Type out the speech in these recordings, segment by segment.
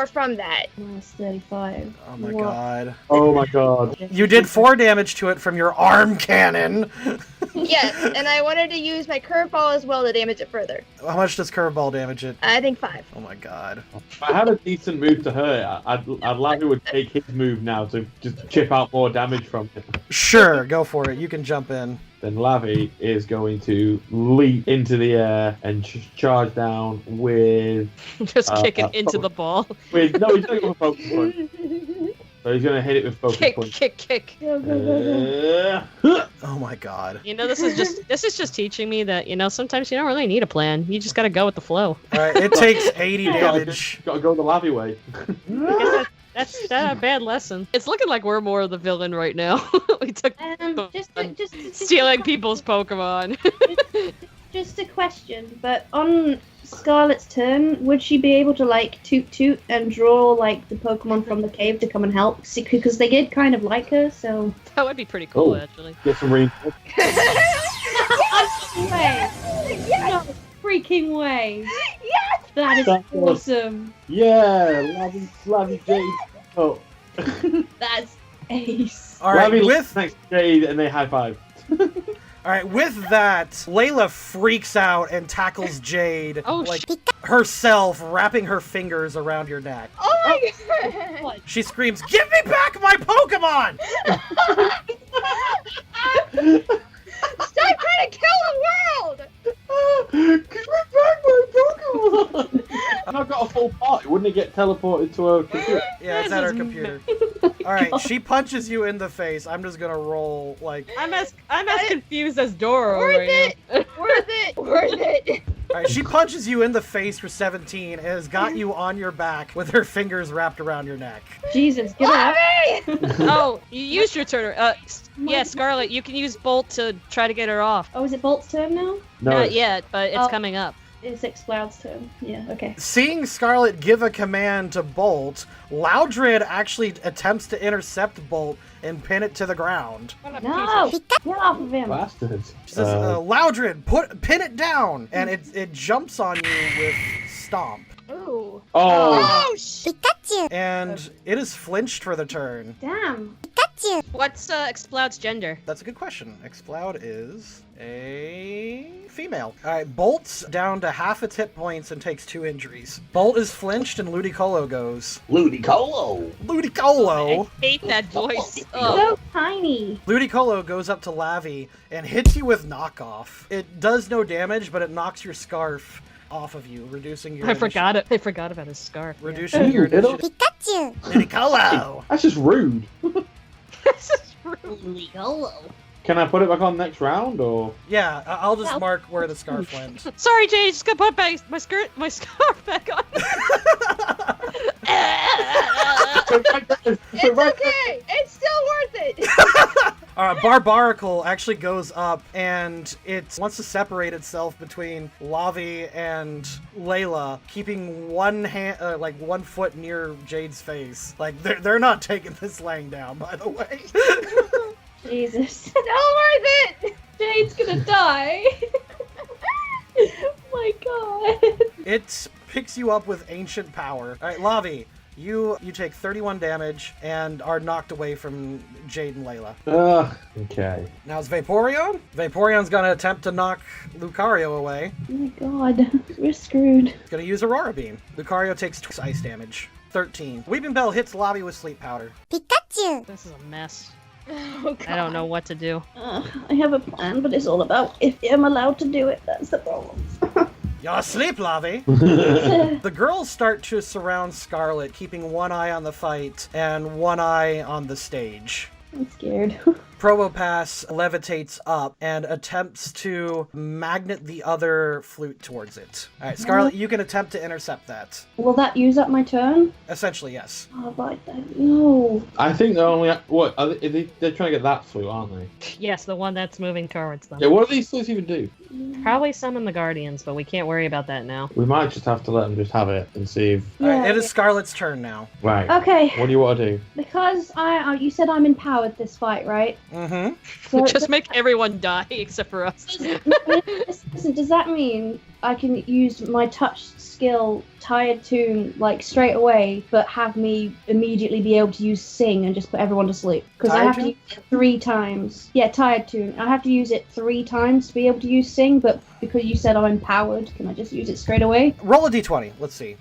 more from that. Minus 35. Oh my god. Oh my god. You did 4 damage to it from your arm cannon. Yes, and I wanted to use my curveball as well to damage it further. How much does curveball damage it? I think 5. Oh my god. If I had a decent move to hurt, I'd Lavy would take his move now to just chip out more damage from it. Sure, go for it. You can jump in. Then Lavy is going to leap into the air and charge down with... Just kicking into the ball. No, he's going to go for focus point. So he's going to hit it with focus point. Kick. Oh my god. You know, this is just teaching me that, you know, sometimes you don't really need a plan. You just gotta go with the flow. Alright, it takes 80 damage. Got to go the Lavy way. I guess that's a bad lesson. It's looking like we're more of the villain right now. We took Just stealing people's Pokemon. just a question, but on Scarlet's turn, would she be able to like toot and draw like the Pokemon from the cave to come and help? Because they did kind of like her, so. That would be pretty cool, Oh. actually. Get some reinforcements. No way! No freaking way! Yes! That is That's awesome. Yeah, Lavy Jade. Oh. That's ace. Alright, Lavy with next to Jade and they high five. Alright, with that, Layla freaks out and tackles Jade, Oh, like herself, wrapping her fingers around your neck. Oh my god! She screams, "Give me back my Pokemon!" Stop trying to kill the world! Give me back my Pokemon! And I've got a full party. Wouldn't it get teleported to her computer? Yeah, it's at her computer. Alright, she punches you in the face. I'm just gonna roll, like... I'm as confused as Doro Worth right it! Worth it! Worth it! Alright, she punches you in the face for 17 and has got you on your back with her fingers wrapped around your neck. Jesus, get up. Lavy! now. Oh, you used your turn. Yeah, Scarlet, you can use Bolt to try to get her off. Oh, is it Bolt's turn now? Not yet, but it's Oh. coming up. It's Exploud's turn. Yeah, okay. Seeing Scarlet give a command to Bolt, Loudred actually attempts to intercept Bolt and pin it to the ground. No! Get off of him! Bastards. She says, Loudred, pin it down! And it jumps on you with Stomp. Ooh. Oh. Oh, shit! And it is flinched for the turn. Damn! What's Exploud's gender? That's a good question. Exploud is a female. Alright, Bolt's down to half its hit points and takes 2 injuries. Bolt is flinched and Ludicolo goes. Ludicolo. Ludicolo! I hate that voice. So tiny! Ludicolo goes up to Lavi and hits you with knockoff. It does no damage, but it knocks your scarf off of you, reducing your I forgot about his scarf. reducing your It'll- initiative. Ludicolo! That's just rude. This is rude. Can I put it back on next round or? Yeah, I'll just mark where the scarf went. Sorry, Jay, just gonna put back my scarf back on. It's okay! It's still worth it! Barbaracle actually goes up and it wants to separate itself between Lavi and Layla, keeping one hand, like 1 foot near Jade's face. Like they're not taking this laying down, by the way. Jesus. Still worth it! Jade's gonna die! Oh my god. It picks you up with ancient power. All right, Lavi, you take 31 damage and are knocked away from Jade and Layla. Okay. Now it's Vaporeon. Vaporeon's gonna attempt to knock Lucario away. Oh my god. We're screwed. It's gonna use Aurora Beam. Lucario takes 2 ice damage. 13. Weeping Bell hits Lavi with Sleep Powder. This is a mess. Oh, God. I don't know what to do. I have a plan, but it's all about if I'm allowed to do it. That's the problem. You're asleep, Lavi. The girls start to surround Scarlet, keeping one eye on the fight and one eye on the stage. I'm scared. Probopass levitates up and attempts to magnet the other flute towards it. Alright, Scarlet, you can attempt to intercept that. Will that use up my turn? Essentially, yes. Oh, but no. I think they're only they're trying to get that flute, aren't they? Yes, the one that's moving towards them. Yeah. What do these flutes even do? Probably summon the Guardians, but we can't worry about that now. We might just have to let them just have it and see if. Alright, it is Scarlet's turn now. Right. Okay, What do you want to do? because you said I'm empowered this fight, right? Mm-hmm. So Just make everyone die except for us. listen, does that mean I can use my touch skill tired tune like straight away, but have me immediately be able to use sing and just put everyone to sleep. Because I Tired have to use it 3 times. Yeah, tired tune. I have to use it 3 times to be able to use sing, but because you said I'm empowered, can I just use it straight away? Roll a d20. Let's see.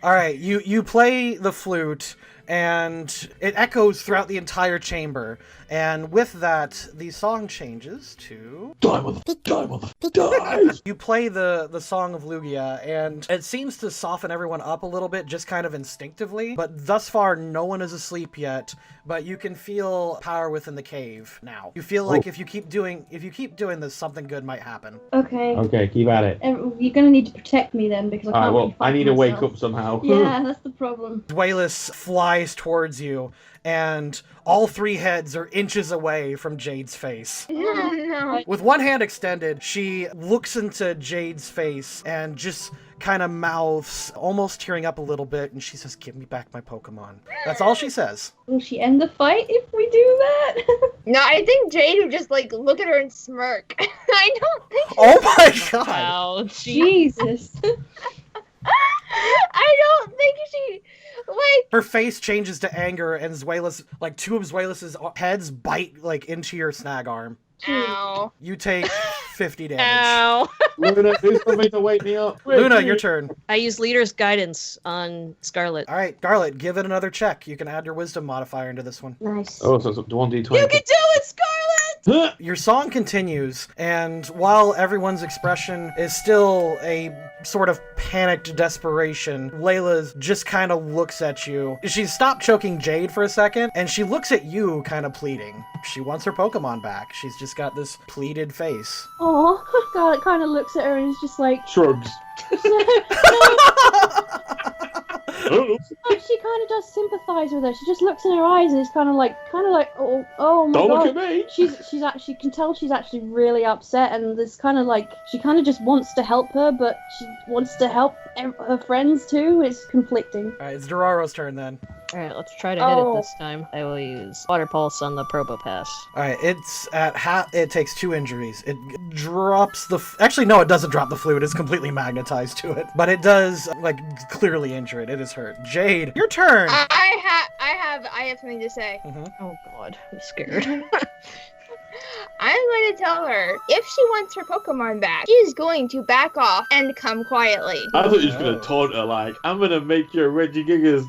All right, you play the flute, and it echoes throughout the entire chamber. And with that, the song changes to... Die, die! You play the Song of Lugia, and it seems to soften everyone up a little bit, just kind of instinctively. But thus far, no one is asleep yet. But you can feel power within the cave now. You feel like if you keep doing this, something good might happen. Okay. Okay, keep at it. You're gonna need to protect me then, because I can't really I fight need to wake myself. up somehow. Yeah, that's the problem. Dwaylus flies towards you, and all 3 heads are inches away from Jade's face. No. With one hand extended, she looks into Jade's face and just kind of mouths, almost tearing up a little bit, and she says, "Give me back my Pokemon." That's all she says. Will she end the fight if we do that? No, I think Jade would just like look at her and smirk. I don't think. Oh my god! Wow. Jesus. I don't think she like. Her face changes to anger, and Zweilous, like 2 of Zweilus's heads bite like into your snag arm. Ow. You take 50 damage. Ow. Luna, do something to wake me up. Luna, your turn. I use Leader's Guidance on Scarlet. All right, Scarlet, give it another check. You can add your wisdom modifier into this one. Nice. Oh, so it's 1d20. You can do it, Scarlet! Your song continues, and while everyone's expression is still a sort of panicked desperation, Layla just kind of looks at you. She stopped choking Jade for a second, and she looks at you kind of pleading. She wants her Pokemon back. She's just got this pleated face. Aw, Scarlet kind of looks at her and is just like, Shrugs. She kind of does sympathize with her. She just looks in her eyes and is kind of like, oh my Don't god. look at me. She's actually, you can tell she's actually really upset, and there's kind of like, she kind of just wants to help her, but she wants to help her friends too. It's conflicting. All right, it's Dorora's turn then. Alright, let's try to hit it this time. I will use Water Pulse on the Probopass. All right, it's at it takes 2 injuries. It drops the... Actually, no, it doesn't drop the fluid. It's completely magnetized to it. But it does, like, clearly injure it. It is hurt. Jade, your turn. I have something to say. Oh god, I'm scared. I'm going to tell her if she wants her Pokemon back, she's going to back off and come quietly. I thought you were just going to taunt her, like, I'm going to make your Regigigas,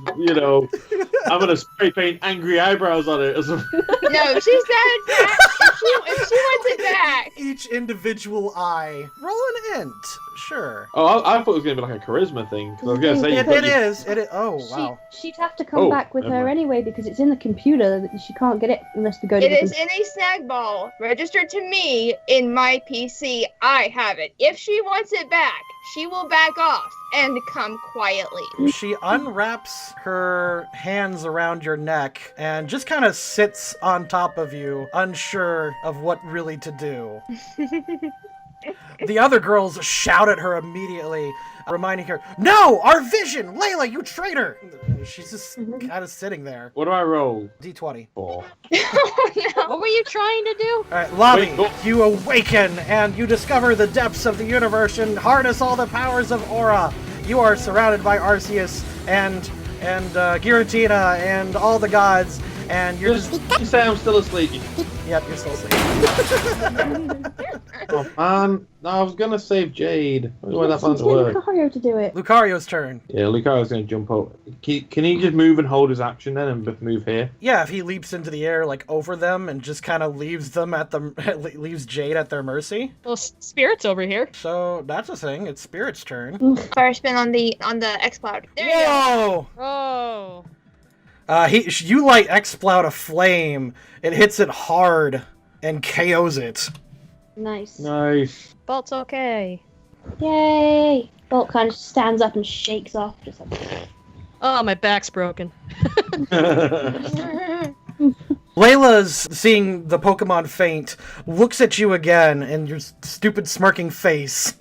I'm going to spray paint angry eyebrows on it or something. No, she's not back. If she wants it back. Each individual eye. Roll an int. Sure. Oh, I thought it was going to be like a charisma thing. 'Cause I was going to say... It is. Oh, wow. She'd have to come back with never her mind. anyway because it's in the computer. She can't get it unless we go to It the is in a snag ball registered to me in my PC. I have it. If she wants it back, she will back off and come quietly. She unwraps her hands around your neck and just kind of sits on top of you, unsure of what really to do. The other girls shout at her immediately, reminding her, "No! Our vision! Layla, you traitor!" She's just kind of sitting there. What do I roll? D20. 4. Oh, no. What were you trying to do? Alright, Lobby, Wait, go- you awaken and you discover the depths of the universe and harness all the powers of Aura. You are surrounded by Arceus and Giratina and all the gods, and you're just... You say I'm still asleep. Yep, you're still asleep. Oh, man. No, I was going to save Jade. I don't want that plan to Get work. Lucario to do it. Lucario's turn. Yeah, Lucario's going to jump up. Can he just move and hold his action then and move here? Yeah, if he leaps into the air, like, over them and just kind of leaves them at leaves Jade at their mercy. Well, Spirit's over here. So, that's a thing. It's Spirit's turn. Fire spin on the X Cloud. There you go. Whoa! Oh. You light X-Cloud a flame. It hits it hard and KOs it. Nice. Nice. Bolt's okay. Yay! Bolt kind of stands up and shakes off. Just like... Oh, my back's broken. Layla's seeing the Pokemon faint, looks at you again and your stupid smirking face.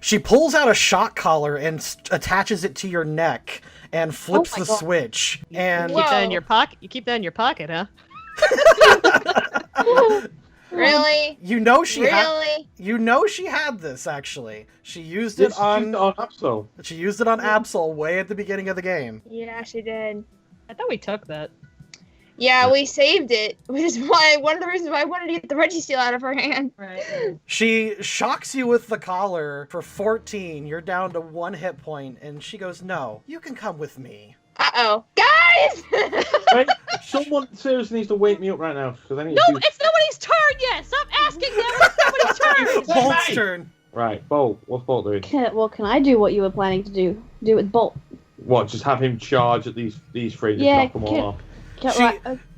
She pulls out a shock collar and attaches it to your neck and flips Oh my the God. switch. And Keep that in Whoa. your pocket. You keep that in your pocket, huh? Really? You know she had. Really? You know she had this actually. She used This it on. Absol. She used it on Absol way at the beginning of the game. Yeah, she did. I thought we took that. Yeah, we saved it, which is why one of the reasons why I wanted to get the Registeel out of her hand. Right. She shocks you with the collar for 14. You're down to 1 hit point, and she goes, "No, you can come with me." Uh-oh. Guys! Right? Someone seriously needs to wake me up right now because I need No, to do... it's nobody's turn yet. Stop asking them. It's nobody's turn. Bolt's turn. Right, Bolt. What's Bolt doing? Can I do what you were planning to do? Do it with Bolt. What? Just have him charge at these three and Yeah, knock them all off.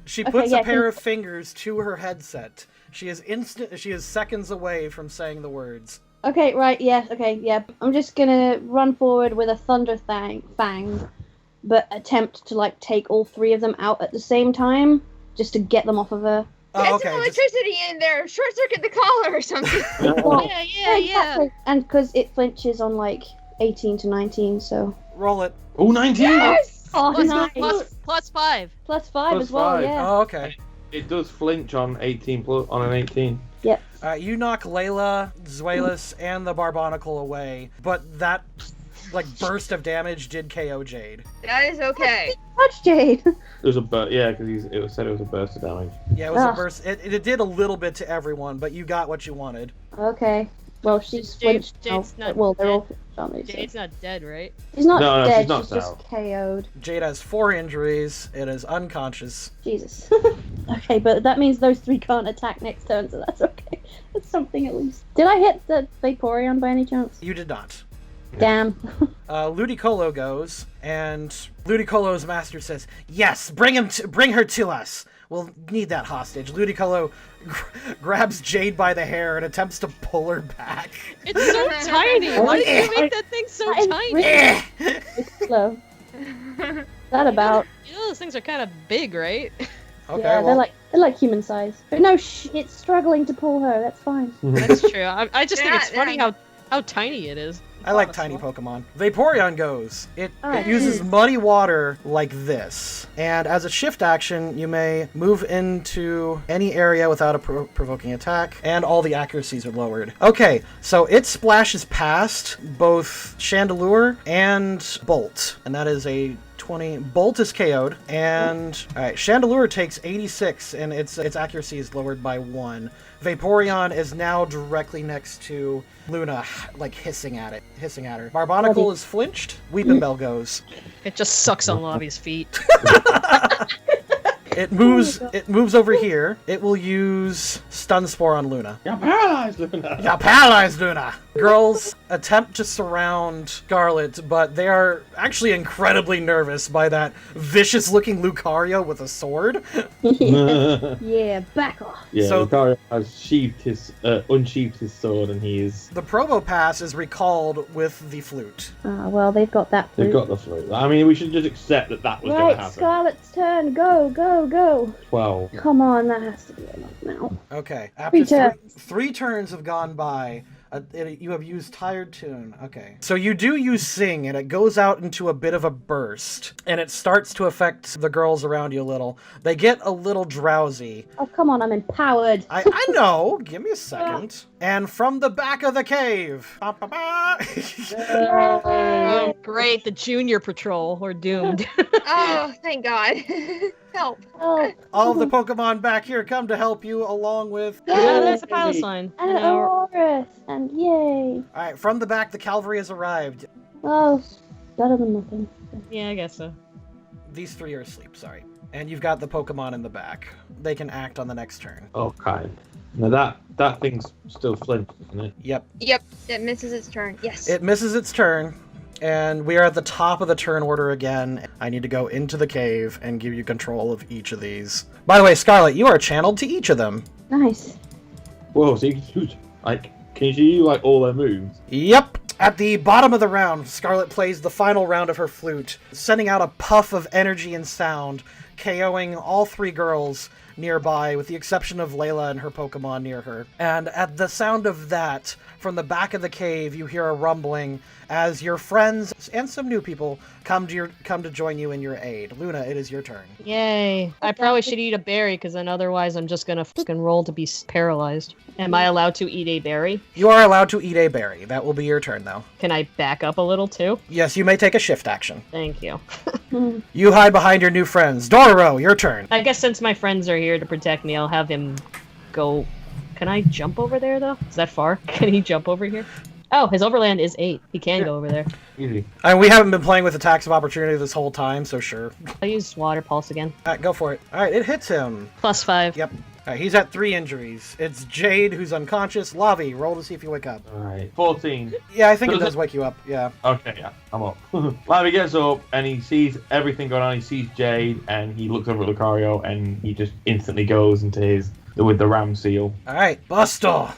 She Okay, puts yeah, a pair of fingers to her headset. She is seconds away from saying the words. Okay, right, yeah, okay, yeah. I'm just gonna run forward with a thunder fang, but attempt to like take all 3 of them out at the same time, just to get them off of her. Oh, Get okay. some electricity in there. Short circuit the collar or something. Well, Yeah. exactly. And because it flinches on like 18 to 19, so. Roll it. Oh, 19! Yes! Oh, Plus, nice. plus 5. Plus 5 Plus as well, 5. yeah. Oh, okay. It does flinch on 18 plus on an 18. You knock Layla, Zuelis, and the Barbonicle away, but that burst of damage did KO Jade. That is okay. Touch Jade. It was a burst, yeah, because it said it was a burst of damage. Yeah, it was a Ugh. burst. It did a little bit to everyone, but you got what you wanted. Okay. Well, she's flinched now. Jade's not Well, they're all dead. flinched on me. So. Jade's not dead, right? She's not No, dead, she's not just KO'd. Jade has 4 injuries. It is unconscious. Jesus. Okay, but that means those 3 can't attack next turn, so that's okay. That's something at least. Did I hit the Vaporeon by any chance? You did not. Damn. Ludicolo goes, and Ludicolo's master says, "Yes, bring her to us. We'll need that hostage." Ludicolo grabs Jade by the hair and attempts to pull her back. It's so tiny. Why did you make that thing so That is tiny? really- It's slow. That about. You know those things are kind of big, right? Okay, Yeah, well, they're like human size. But no, it's struggling to pull her. That's fine. That's true. I just think Yeah, it's funny yeah. how tiny it is. I like tiny Pokemon. Vaporeon goes. It Alright. uses muddy water like this. And as a shift action, you may move into any area without a provoking attack, and all the accuracies are lowered. Okay, so it splashes past both Chandelure and Bolt, and that is a 20. Bolt is KO'd, and alright, Chandelure takes 86, and its accuracy is lowered by 1. Vaporeon is now directly next to Luna, like hissing at her. Barbonicle is flinched. Weeping Bell goes. It just sucks on Lavi's feet. It moves over here. It will use Stun Spore on Luna. You're paralyzed, Luna! You're paralyzed, Luna! Girls attempt to surround Scarlet, but they are actually incredibly nervous by that vicious-looking Lucario with a sword. Yeah, back off. Yeah, So- Lucario has unsheathed his sword, and he is... The Provo Pass is recalled with the flute. Well, they've got that. They've Flute. got the flute. I mean, we should just accept that was going to Right, happen. Scarlet's turn. Go, go, go. 12. Come on, that has to be enough now. Okay. Three After turns. three turns have gone by, you have used Tired Tune. Okay. So you do use Sing, and it goes out into a bit of a burst, and it starts to affect the girls around you a little. They get a little drowsy. Oh, come on, I'm empowered. I know. Give me a second. And from the back of the cave. Ba, ba, ba. Oh, great. The Junior Patrol. We're doomed. Oh, thank God. Help. Oh, All of the Pokemon back here come to help you, along with... Yeah, there's a pile sign. and an Aurorus, and yay. Alright, from the back, the cavalry has arrived. Oh, better than nothing. Yeah, I guess so. These 3 are asleep, sorry. And you've got the Pokemon in the back. They can act on the next turn. Okay. Now that thing's still flinched, isn't it? Yep. Yep, it misses its turn. Yes. It misses its turn, and we are at the top of the turn order again. I need to go into the cave and give you control of each of these. By the way, Scarlet, you are channeled to each of them. Nice. Whoa, so you can use, can you do, all their moves? Yep. At the bottom of the round, Scarlet plays the final round of her flute, sending out a puff of energy and sound, KOing all 3 girls nearby, with the exception of Layla and her Pokemon near her. And at the sound of that, from the back of the cave, you hear a rumbling as your friends and some new people come to join you in your aid. Luna, it is your turn. Yay. I probably should eat a berry, because then otherwise I'm just gonna fucking roll to be paralyzed. Am I allowed to eat a berry? You are allowed to eat a berry. That will be your turn, though. Can I back up a little, too? Yes, you may take a shift action. Thank you. You hide behind your new friends. Dororo, your turn. I guess since my friends are here to protect me, I'll have him go... Can I jump over there, though? Is that far? Can he jump over here? Oh, his overland is 8. He can go over there. Easy. We haven't been playing with attacks of opportunity this whole time, so sure. I'll use Water Pulse again. Alright, go for it. Alright, it hits him. +5. Yep. Alright, he's at 3 injuries. It's Jade, who's unconscious. Lavi, roll to see if you wake up. Alright. 14. Yeah, I think it does wake you up, yeah. Okay, yeah, I'm up. Lavi gets up and he sees everything going on. He sees Jade and he looks over at Lucario and he just instantly goes into his with the ram seal. Alright, Buster!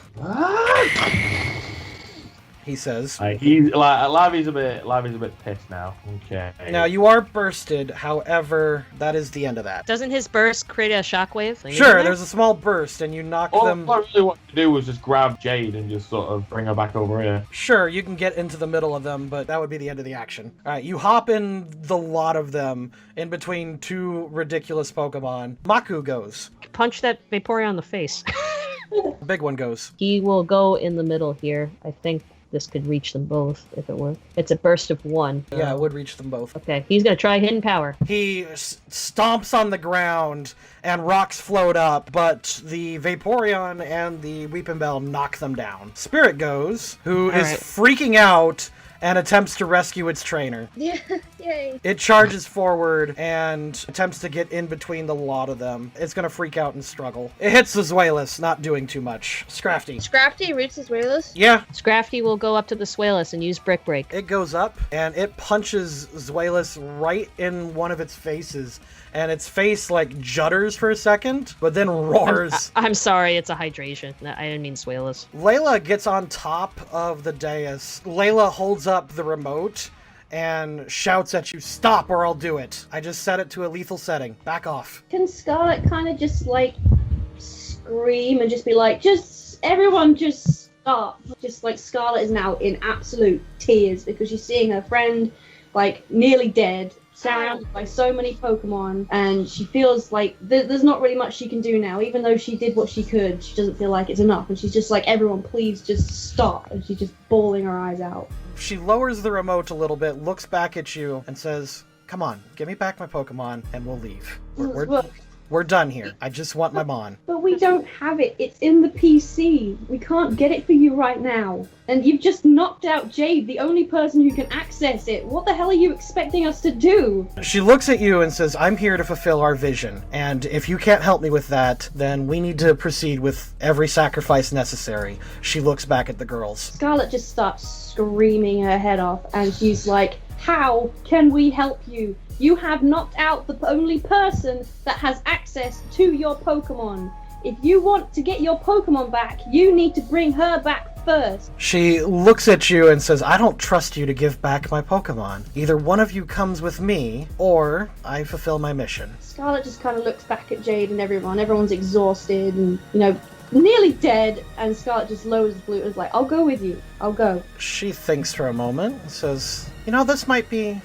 He says. Lavi's a bit pissed now. Okay. Now, you are bursted, however, that is the end of that. Doesn't his burst create a shockwave? Sure, there's a small burst, and you knock them... All I really wanted to do was just grab Jade and just sort of bring her back over here. Sure, you can get into the middle of them, but that would be the end of the action. Alright, you hop in the lot of them, in between 2 ridiculous Pokemon. Maku goes. Punch that Vaporeon in the face. The big one goes. He will go in the middle here. I think this could reach them both if it were. It's a burst of 1. Yeah, it would reach them both. Okay, he's gonna try Hidden Power. He stomps on the ground and rocks float up, but the Vaporeon and the Weeping Bell knock them down. Spirit goes, who is freaking out and attempts to rescue its trainer. Yeah, yay. It charges forward and attempts to get in between the lot of them. It's gonna freak out and struggle. It hits the Zweilous, not doing too much. Scrafty. Scrafty reaches Wayless? Yeah. Scrafty will go up to the Zweilous and use Brick Break. It goes up and it punches Zweilous right in one of its faces. And its face, like, judders for a second, but then roars. I'm sorry, it's a hydration. I didn't mean Zweilous. Layla gets on top of the dais. Layla holds up the remote and shouts at you, "Stop or I'll do it. I just set it to a lethal setting. Back off." Can Scarlet kind of just, like, scream and just be like, everyone just stop. Just, like, Scarlet is now in absolute tears because she's seeing her friend, like, nearly dead, surrounded by so many Pokemon, and she feels like there's not really much she can do now. Even though she did what she could, she doesn't feel like it's enough, and she's just like, everyone please just stop, and she's just bawling her eyes out. She lowers the remote a little bit, looks back at you, and says, "Come on, give me back my Pokemon, and we'll leave. We're done here. I just want my Mon." But we don't have it. It's in the PC. We can't get it for you right now. And you've just knocked out Jade, the only person who can access it. What the hell are you expecting us to do? She looks at you and says, "I'm here to fulfill our vision, and if you can't help me with that, then we need to proceed with every sacrifice necessary." She looks back at the girls. Scarlet just starts screaming her head off, and she's like, "How can we help you? You have knocked out the only person that has access to your Pokemon. If you want to get your Pokemon back, you need to bring her back first." She looks at you and says, "I don't trust you to give back my Pokemon. Either one of you comes with me, or I fulfill my mission." Scarlet just kind of looks back at Jade and everyone. Everyone's exhausted and, nearly dead, and Scarlet just lowers the flute and is like, "I'll go with you. I'll go." She thinks for a moment and says, this might be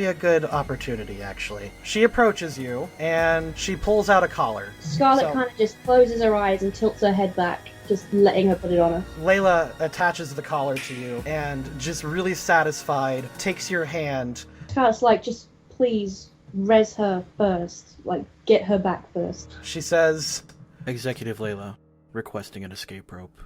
a good opportunity, actually." She approaches you, and she pulls out a collar. Scarlet kind of just closes her eyes and tilts her head back, just letting her put it on her. Layla attaches the collar to you, and just really satisfied, takes your hand. Scarlet's like, "Just please res her first. Like, get her back first." She says, "Executive Layla, requesting an escape rope."